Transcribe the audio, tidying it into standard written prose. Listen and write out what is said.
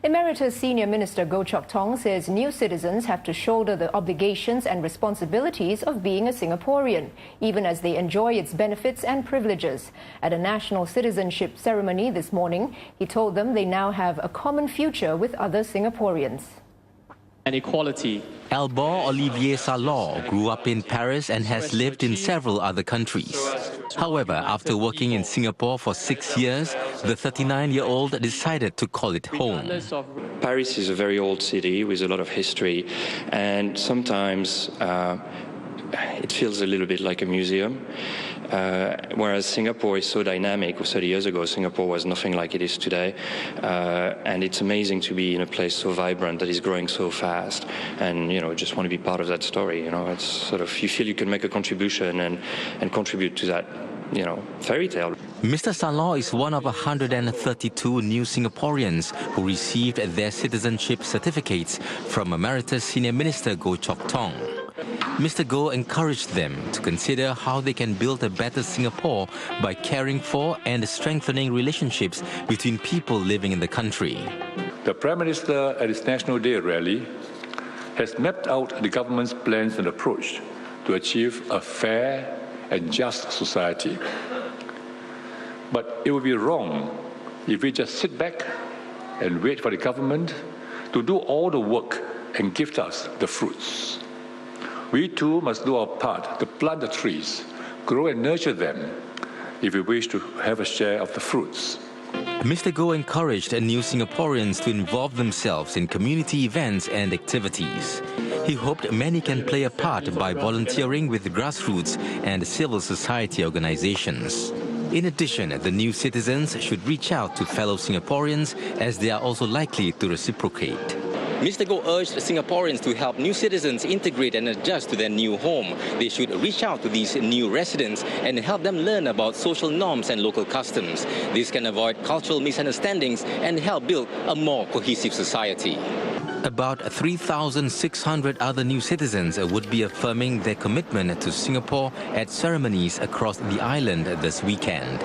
Emeritus Senior Minister Chok says new citizens have to shoulder the obligations and responsibilities of being a Singaporean, even as they enjoy its benefits and privileges. At a national citizenship ceremony this morning, he told them they now have a common future with other Singaporeans. And equality. Albor Olivier Salor grew up in Paris and has lived in several other countries. However, after working in Singapore for 6 years, the 39-year-old decided to call it home. Paris is a very old city with a lot of history, and sometimes it feels a little bit like a museum. Whereas Singapore is so dynamic. 30 years ago, Singapore was nothing like it is today. And it's amazing to be in a place so vibrant that is growing so fast. And, just want to be part of that story. It's sort of, you feel you can make a contribution and contribute to that, fairy tale. Mr. Salor is one of 132 new Singaporeans who received their citizenship certificates from Emeritus Senior Minister Chok. Mr. Goh encouraged them to consider how they can build a better Singapore by caring for and strengthening relationships between people living in the country. The Prime Minister at his National Day rally has mapped out the government's plans and approach to achieve a fair and just society. But it would be wrong if we just sit back and wait for the government to do all the work and give us the fruits. We too must do our part to plant the trees, grow and nurture them, if we wish to have a share of the fruits. Mr. Goh encouraged new Singaporeans to involve themselves in community events and activities. He hoped many can play a part by volunteering with grassroots and civil society organizations. In addition, the new citizens should reach out to fellow Singaporeans as they are also likely to reciprocate. Mr. Goh urged Singaporeans to help new citizens integrate and adjust to their new home. They should reach out to these new residents and help them learn about social norms and local customs. This can avoid cultural misunderstandings and help build a more cohesive society. About 3,600 other new citizens would be affirming their commitment to Singapore at ceremonies across the island this weekend.